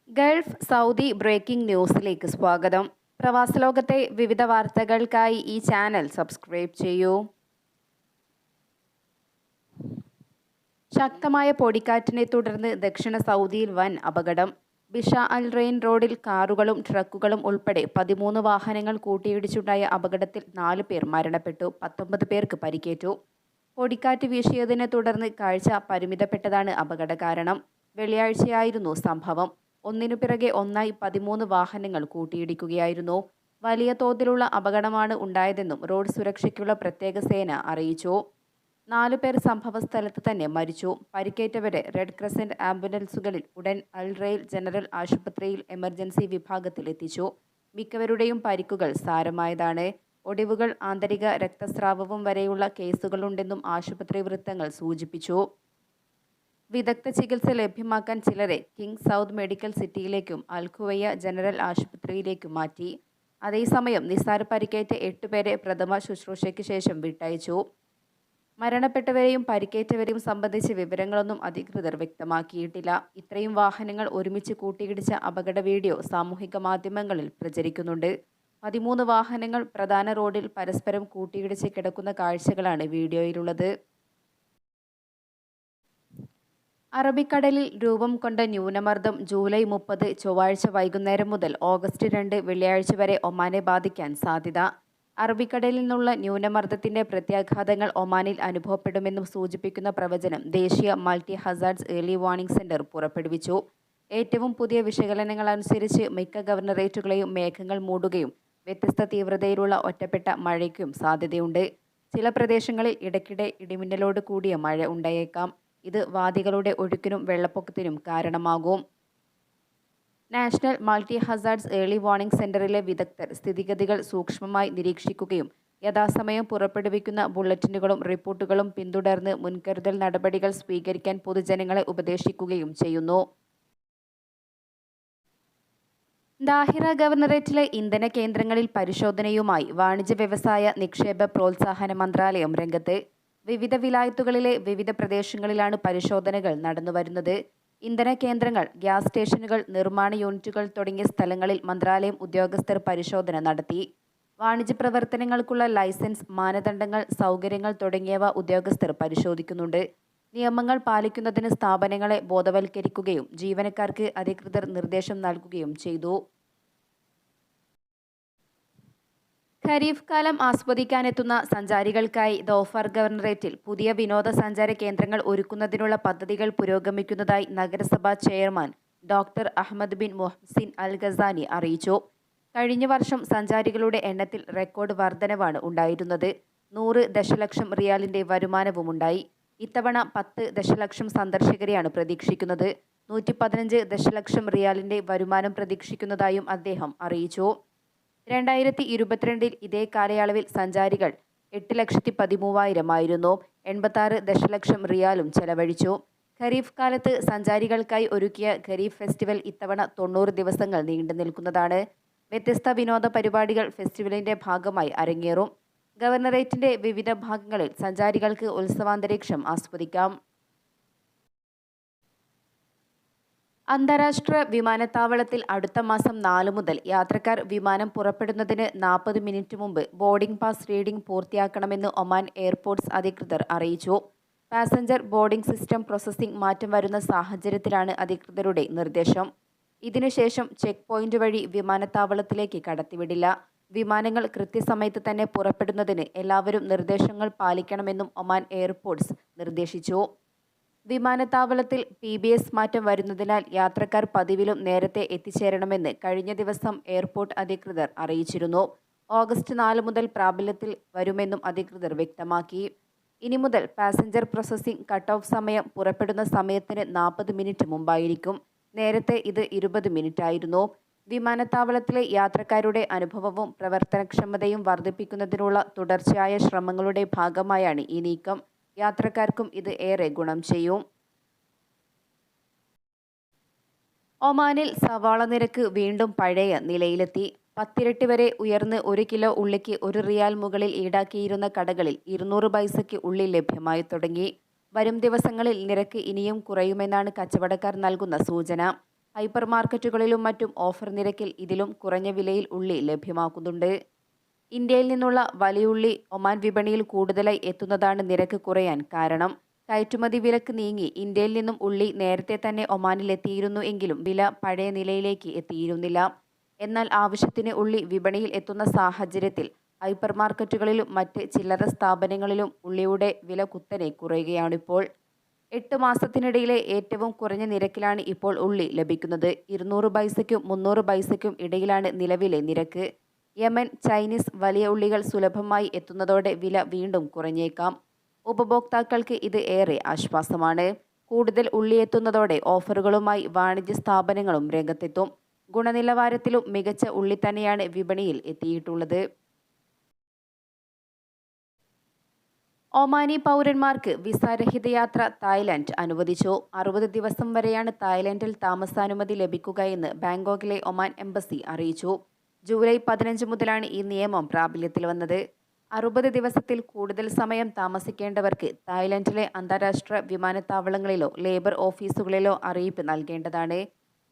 Gulf Saudi breaking ന്യൂസിലേക്ക് സ്വാഗതം. പ്രവാസലോകത്തെ വിവിധ വാർത്തകൾക്കായി ഈ ചാനൽ സബ്സ്ക്രൈബ് ചെയ്യൂ. ശക്തമായ പൊടിക്കാറ്റിനെ തുടർന്ന് ദക്ഷിണ സൗദിയിൽ വൻ അപകടം. ബിഷ അൽ റെയിൻ റോഡിൽ കാറുകളും ട്രക്കുകളും ഉൾപ്പെടെ 13 വാഹനങ്ങൾ കൂട്ടിയിടിച്ചുണ്ടായ അപകടത്തിൽ 4 പേർ മരണപ്പെട്ടു, 19 പേർക്ക് പരിക്കേറ്റു. പൊടിക്കാറ്റ് വീശിയതിനെ തുടർന്ന് കാഴ്ച പരിമിതപ്പെട്ടതാണ് അപകട കാരണം. വെള്ളിയാഴ്ചയായിരുന്നു സംഭവം. ഒന്നിനു പിറകെ ഒന്നായി 13 വാഹനങ്ങൾ കൂട്ടിയിടിക്കുകയായിരുന്നു. വലിയ തോതിലുള്ള അപകടമാണ് ഉണ്ടായതെന്നും റോഡ് സുരക്ഷയ്ക്കുള്ള പ്രത്യേക സേന അറിയിച്ചു. 4 പേർ സംഭവസ്ഥലത്ത് തന്നെ മരിച്ചു. പരിക്കേറ്റവരെ റെഡ് ക്രസന്റ് ആംബുലൻസുകളിൽ ഉടൻ അൽ റെയിൽ ജനറൽ ആശുപത്രിയിൽ എമർജൻസി വിഭാഗത്തിൽ എത്തിച്ചു. മിക്കവരുടെയും പരിക്കുകൾ സാരമായതാണ്. ഒടിവുകൾ, ആന്തരിക രക്തസ്രാവവും വരെയുള്ള കേസുകളുണ്ടെന്നും ആശുപത്രി വൃത്തങ്ങൾ സൂചിപ്പിച്ചു. വിദഗ്ധ ചികിത്സ ലഭ്യമാക്കാൻ ചിലരെ കിങ് സൗദ് മെഡിക്കൽ സിറ്റിയിലേക്കും അൽഖുവയ്യ ജനറൽ ആശുപത്രിയിലേക്കും മാറ്റി. അതേസമയം നിസ്സാര പരിക്കേറ്റ 8 പേരെ പ്രഥമ ശുശ്രൂഷയ്ക്ക് ശേഷം വിട്ടയച്ചു. മരണപ്പെട്ടവരെയും പരിക്കേറ്റവരെയും സംബന്ധിച്ച് വിവരങ്ങളൊന്നും അധികൃതർ വ്യക്തമാക്കിയിട്ടില്ല. ഇത്രയും വാഹനങ്ങൾ ഒരുമിച്ച് കൂട്ടിയിടിച്ച അപകട വീഡിയോ സാമൂഹിക മാധ്യമങ്ങളിൽ പ്രചരിക്കുന്നുണ്ട്. 13 വാഹനങ്ങൾ പ്രധാന റോഡിൽ പരസ്പരം കൂട്ടിയിടിച്ച് കിടക്കുന്ന കാഴ്ചകളാണ് വീഡിയോയിലുള്ളത്. അറബിക്കടലിൽ രൂപം കൊണ്ട ന്യൂനമർദ്ദം ജൂലൈ 30 ചൊവ്വാഴ്ച വൈകുന്നേരം മുതൽ ഓഗസ്റ്റ് 2 വെള്ളിയാഴ്ച വരെ ഒമാനെ ബാധിക്കാൻ സാധ്യത. അറബിക്കടലിൽ നിന്നുള്ള ന്യൂനമർദ്ദത്തിന്റെ പ്രത്യാഘാതങ്ങൾ ഒമാനിൽ അനുഭവപ്പെടുമെന്നും സൂചിപ്പിക്കുന്ന പ്രവചനം ദേശീയ multi hazards early warning centre പുറപ്പെടുവിച്ചു. ഏറ്റവും പുതിയ വിശകലനങ്ങൾ അനുസരിച്ച് മിക്ക ഗവർണറേറ്റുകളെയും മേഘങ്ങൾ മൂടുകയും വ്യത്യസ്ത തീവ്രതയിലുള്ള ഒറ്റപ്പെട്ട മഴയ്ക്കും സാധ്യതയുണ്ട്. ചില പ്രദേശങ്ങളിൽ ഇടയ്ക്കിടെ ഇടിമിന്നലോട് കൂടിയ മഴ ഉണ്ടായേക്കാം. ഇത് വാദികളുടെ ഒഴുക്കിനും വെള്ളപ്പൊക്കത്തിനും കാരണമാകും. National multi hazards early warning സെന്ററിലെ വിദഗ്ധർ സ്ഥിതിഗതികൾ സൂക്ഷ്മമായി നിരീക്ഷിക്കുകയും യഥാസമയം പുറപ്പെടുവിക്കുന്ന ബുള്ളറ്റിനുകളും റിപ്പോർട്ടുകളും പിന്തുടർന്ന് മുൻകരുതൽ നടപടികൾ സ്വീകരിക്കാൻ പൊതുജനങ്ങളെ ഉപദേശിക്കുകയും ചെയ്യുന്നു. ദാഹിറ ഗവർണറേറ്റിലെ ഇന്ധന കേന്ദ്രങ്ങളിൽ പരിശോധനയുമായി വാണിജ്യ വ്യവസായ നിക്ഷേപ പ്രോത്സാഹന മന്ത്രാലയം രംഗത്ത്. വിവിധ വിലായത്തുകളിലെ വിവിധ പ്രദേശങ്ങളിലാണ് പരിശോധനകൾ നടന്നുവരുന്നത്. ഇന്ധന കേന്ദ്രങ്ങൾ, ഗ്യാസ് സ്റ്റേഷനുകൾ, നിർമ്മാണ യൂണിറ്റുകൾ തുടങ്ങിയ സ്ഥലങ്ങളിൽ മന്ത്രാലയം ഉദ്യോഗസ്ഥർ പരിശോധന നടത്തി. വാണിജ്യ പ്രവർത്തനങ്ങൾക്കുള്ള ലൈസൻസ്, മാനദണ്ഡങ്ങൾ, സൗകര്യങ്ങൾ തുടങ്ങിയവ ഉദ്യോഗസ്ഥർ പരിശോധിക്കുന്നുണ്ട്. നിയമങ്ങൾ പാലിക്കുന്നതിന് സ്ഥാപനങ്ങളെ ബോധവൽക്കരിക്കുകയും ജീവനക്കാർക്ക് അധികൃതർ നിർദ്ദേശം നൽകുകയും ചെയ്തു. ഖരീഫ് കാലം ആസ്വദിക്കാനെത്തുന്ന സഞ്ചാരികൾക്കായി ദോഫർ ഗവർണറേറ്റിൽ പുതിയ വിനോദസഞ്ചാര കേന്ദ്രങ്ങൾ ഒരുക്കുന്നതിനുള്ള പദ്ധതികൾ പുരോഗമിക്കുന്നതായി നഗരസഭാ chairman doctor Ahmed bin Muhsin al Khasani അറിയിച്ചു. കഴിഞ്ഞ വർഷം സഞ്ചാരികളുടെ എണ്ണത്തിൽ റെക്കോർഡ് വർധനവാണ് ഉണ്ടായിരുന്നത്. 100 ദശലക്ഷം റിയാലിന്റെ വരുമാനവുമുണ്ടായി. ഇത്തവണ 10 ദശലക്ഷം സന്ദർശകരെയാണ് പ്രതീക്ഷിക്കുന്നത്. 115 ദശലക്ഷം റിയാലിന്റെ വരുമാനം പ്രതീക്ഷിക്കുന്നതായും അദ്ദേഹം അറിയിച്ചു. 2022 ഇതേ കാലയളവിൽ സഞ്ചാരികൾ 8,13,000 ആയിരുന്നു. 86 ദശലക്ഷം റിയാലും ചെലവഴിച്ചു. ഖരീഫ് കാലത്ത് സഞ്ചാരികൾക്കായി ഒരുക്കിയ ഖരീഫ് ഫെസ്റ്റിവൽ ഇത്തവണ 90 ദിവസങ്ങൾ നീണ്ടു നിൽക്കുന്നതാണ്. വ്യത്യസ്ത വിനോദ പരിപാടികൾ ഫെസ്റ്റിവലിന്റെ ഭാഗമായി അരങ്ങേറും. ഗവർണറേറ്റിന്റെ വിവിധ ഭാഗങ്ങളിൽ സഞ്ചാരികൾക്ക് ഉത്സവാന്തരീക്ഷം ആസ്വദിക്കാം. അന്താരാഷ്ട്ര വിമാനത്താവളത്തിൽ അടുത്ത മാസം 4 മുതൽ യാത്രക്കാർ വിമാനം പുറപ്പെടുന്നതിന് 40 മിനിറ്റ് മുമ്പ് ബോർഡിംഗ് പാസ് റീഡിംഗ് പൂർത്തിയാക്കണമെന്ന് ഒമാൻ എയർപോർട്ട്സ് അധികൃതർ അറിയിച്ചു. പാസഞ്ചർ ബോർഡിംഗ് സിസ്റ്റം പ്രോസസ്സിംഗ് മാറ്റം വരുന്ന സാഹചര്യത്തിലാണ് അധികൃതരുടെ നിർദ്ദേശം. ഇതിനുശേഷം ചെക്ക് പോയിന്റ് വഴി വിമാനത്താവളത്തിലേക്ക് കടത്തിവിടില്ല. വിമാനങ്ങൾ കൃത്യസമയത്ത് തന്നെ പുറപ്പെടുന്നതിന് എല്ലാവരും നിർദ്ദേശങ്ങൾ പാലിക്കണമെന്നും ഒമാൻ എയർപോർട്ട്സ് നിർദ്ദേശിച്ചു. വിമാനത്താവളത്തിൽ PBS മാറ്റം വരുന്നതിനാൽ യാത്രക്കാർ പതിവിലും നേരത്തെ എത്തിച്ചേരണമെന്ന് കഴിഞ്ഞ ദിവസം എയർപോർട്ട് അധികൃതർ അറിയിച്ചിരുന്നു. ഓഗസ്റ്റ് 4 മുതൽ പ്രാബല്യത്തിൽ വരുമെന്നും അധികൃതർ വ്യക്തമാക്കി. ഇനി മുതൽ പാസഞ്ചർ പ്രോസസ്സിംഗ് കട്ട് ഓഫ് സമയം പുറപ്പെടുന്ന സമയത്തിന് 40 മിനിറ്റ് മുമ്പായിരിക്കും. നേരത്തെ ഇത് 20 മിനിറ്റ് ആയിരുന്നു. വിമാനത്താവളത്തിലെ യാത്രക്കാരുടെ അനുഭവവും പ്രവർത്തനക്ഷമതയും വർദ്ധിപ്പിക്കുന്നതിനുള്ള തുടർച്ചയായ ശ്രമങ്ങളുടെ ഭാഗമായാണ് ഈ നീക്കം. യാത്രക്കാർക്കും ഇത് ഏറെ ഗുണം ചെയ്യും. ഒമാനിൽ സവാള നിരക്ക് വീണ്ടും പഴയ നിലയിലെത്തി. 10 ഇരട്ടി വരെ ഉയർന്ന് 1 കിലോ ഉള്ളിക്ക് 1 റിയാൽ മുകളിൽ ഈടാക്കിയിരുന്ന കടകളിൽ 200 പൈസയ്ക്ക് ഉള്ളി ലഭ്യമായി തുടങ്ങി. വരും ദിവസങ്ങളിൽ നിരക്ക് ഇനിയും കുറയുമെന്നാണ് കച്ചവടക്കാർ നൽകുന്ന സൂചന. ഹൈപ്പർ മാർക്കറ്റുകളിലും മറ്റും ഓഫർ നിരക്കിൽ ഇതിലും കുറഞ്ഞ വിലയിൽ ഉള്ളി ലഭ്യമാക്കുന്നുണ്ട്. ഇന്ത്യയിൽ നിന്നുള്ള വലിയുള്ളി ഒമാൻ വിപണിയിൽ കൂടുതലായി എത്തുന്നതാണ് നിരക്ക് കുറയാൻ കാരണം. കയറ്റുമതി വിലക്ക് നീങ്ങി ഇന്ത്യയിൽ നിന്നും ഉള്ളി നേരത്തെ തന്നെ ഒമാനിലെത്തിയിരുന്നു എങ്കിലും വില പഴയ നിലയിലേക്ക് എത്തിയിരുന്നില്ല. എന്നാൽ ആവശ്യത്തിന് ഉള്ളി വിപണിയിൽ എത്തുന്ന സാഹചര്യത്തിൽ ഹൈപ്പർ മാർക്കറ്റുകളിലും മറ്റ് ചില്ലറ സ്ഥാപനങ്ങളിലും ഉള്ളിയുടെ വില കുത്തനെ കുറയുകയാണിപ്പോൾ. 8 മാസത്തിനിടയിലെ ഏറ്റവും കുറഞ്ഞ നിരക്കിലാണ് ഇപ്പോൾ ഉള്ളി ലഭിക്കുന്നത്. 200 പൈസയ്ക്കും 300 പൈസയ്ക്കും ഇടയിലാണ് നിലവിലെ നിരക്ക്. യമൻ, ചൈനീസ് വലിയ ഉള്ളികൾ സുലഭമായി എത്തുന്നതോടെ വില വീണ്ടും കുറഞ്ഞേക്കാം. ഉപഭോക്താക്കൾക്ക് ഇത് ഏറെ ആശ്വാസമാണ്. കൂടുതൽ ഉള്ളി എത്തുന്നതോടെ ഓഫറുകളുമായി വാണിജ്യ സ്ഥാപനങ്ങളും രംഗത്തെത്തും. ഗുണനിലവാരത്തിലും മികച്ച ഉള്ളി തന്നെയാണ് വിപണിയിൽ എത്തിയിട്ടുള്ളത്. ഒമാനി പൗരന്മാർക്ക് വിസാരഹിത യാത്ര തായ്ലൻഡ് അനുവദിച്ചു. 60 ദിവസം വരെയാണ് തായ്ലൻഡിൽ താമസാനുമതി ലഭിക്കുകയെന്ന് ബാങ്കോക്കിലെ ഒമാൻ എംബസി അറിയിച്ചു. ജൂലൈ 15 മുതലാണ് ഈ നിയമം പ്രാബല്യത്തിൽ വന്നത്. 60 ദിവസത്തിൽ കൂടുതൽ സമയം താമസിക്കേണ്ടവർക്ക് തായ്ലൻഡിലെ അന്താരാഷ്ട്ര വിമാനത്താവളങ്ങളിലോ ലേബർ ഓഫീസുകളിലോ അറിയിപ്പ് നൽകേണ്ടതാണ്.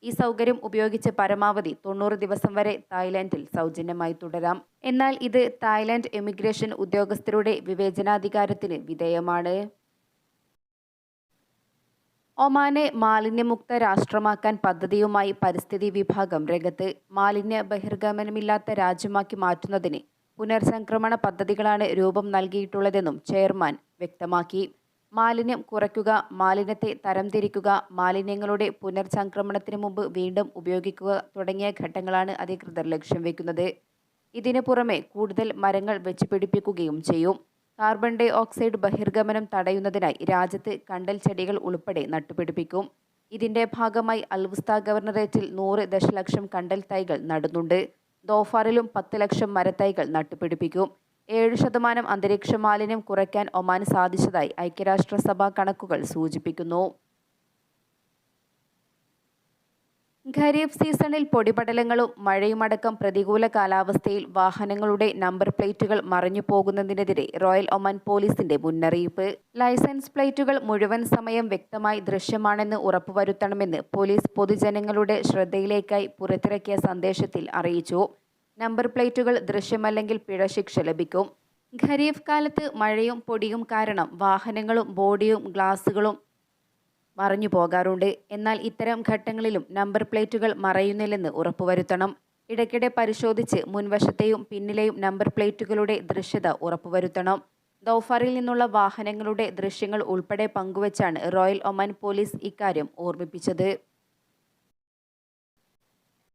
ഈ സൗകര്യം ഉപയോഗിച്ച് പരമാവധി 90 ദിവസം വരെ തായ്ലൻഡിൽ സൗജന്യമായി തുടരാം. എന്നാൽ ഇത് തായ്ലൻഡ് ഇമിഗ്രേഷൻ ഉദ്യോഗസ്ഥരുടെ വിവേചനാധികാരത്തിന് വിധേയമാണ്. ഒമാനെ മാലിന്യമുക്ത രാഷ്ട്രമാക്കാൻ പദ്ധതിയുമായി പരിസ്ഥിതി വിഭാഗം രംഗത്ത്. മാലിന്യ ബഹിർഗമനമില്ലാത്ത രാജ്യമാക്കി മാറ്റുന്നതിന് പുനർചംക്രമണ പദ്ധതികളാണ് രൂപം നൽകിയിട്ടുള്ളതെന്നും ചെയർമാൻ വ്യക്തമാക്കി. മാലിന്യം കുറയ്ക്കുക, മാലിന്യത്തെ തരംതിരിക്കുക, മാലിന്യങ്ങളുടെ പുനർചംക്രമണത്തിന് മുമ്പ് വീണ്ടും ഉപയോഗിക്കുക തുടങ്ങിയ ഘട്ടങ്ങളാണ് അധികൃതർ ലക്ഷ്യം വെക്കുന്നത്. ഇതിനു പുറമെ കൂടുതൽ മരങ്ങൾ വെച്ചുപിടിപ്പിക്കുകയും ചെയ്യും. കാർബൺ ഡൈ ഓക്സൈഡ് ബഹിർഗമനം തടയുന്നതിനായി രാജ്യത്ത് കണ്ടൽ ചെടികൾ ഉൾപ്പെടെ നട്ടുപിടിപ്പിക്കും. ഇതിന്റെ ഭാഗമായി അൽവുസ്ത ഗവർണറേറ്റിൽ 100 ദശലക്ഷം കണ്ടൽ തൈകൾ നടുന്നുണ്ട്. ദോഫാറിലും 10 ലക്ഷം മരത്തൈകൾ നട്ടുപിടിപ്പിക്കും. 7% അന്തരീക്ഷ മാലിന്യം കുറയ്ക്കാൻ ഒമാന് സാധിച്ചതായി ഐക്യരാഷ്ട്രസഭ കണക്കുകൾ സൂചിപ്പിക്കുന്നു. ഖരീഫ് സീസണിൽ പൊടിപടലങ്ങളും മഴയുമടക്കം പ്രതികൂല കാലാവസ്ഥയിൽ വാഹനങ്ങളുടെ നമ്പർ പ്ലേറ്റുകൾ മറഞ്ഞു പോകുന്നതിനെതിരെ റോയൽ ഒമാൻ പോലീസിന്റെ മുന്നറിയിപ്പ്. ലൈസൻസ് പ്ലേറ്റുകൾ മുഴുവൻ സമയം വ്യക്തമായി ദൃശ്യമാണെന്ന് ഉറപ്പുവരുത്തണമെന്ന് പോലീസ് പൊതുജനങ്ങളുടെ ശ്രദ്ധയിലേക്കായി പുറത്തിറക്കിയ സന്ദേശത്തിൽ അറിയിച്ചു. നമ്പർ പ്ലേറ്റുകൾ ദൃശ്യമല്ലെങ്കിൽ പിഴശിക്ഷ ലഭിക്കും. ഖരീഫ് കാലത്ത് മഴയും പൊടിയും കാരണം വാഹനങ്ങളും ബോഡിയും ഗ്ലാസുകളും മറഞ്ഞു പോകാറുണ്ട്. എന്നാൽ ഇത്തരം ഘട്ടങ്ങളിലും നമ്പർ പ്ലേറ്റുകൾ മറയുന്നില്ലെന്ന് ഉറപ്പുവരുത്തണം. ഇടയ്ക്കിടെ പരിശോധിച്ച് മുൻവശത്തെയും പിന്നിലെയും നമ്പർ പ്ലേറ്റുകളുടെ ദൃശ്യത ഉറപ്പുവരുത്തണം. ദൗഫാറിൽ നിന്നുള്ള വാഹനങ്ങളുടെ ദൃശ്യങ്ങൾ ഉൾപ്പെടെ പങ്കുവച്ചാണ് റോയൽ ഒമാൻ പോലീസ് ഇക്കാര്യം ഓർമ്മിപ്പിച്ചത്.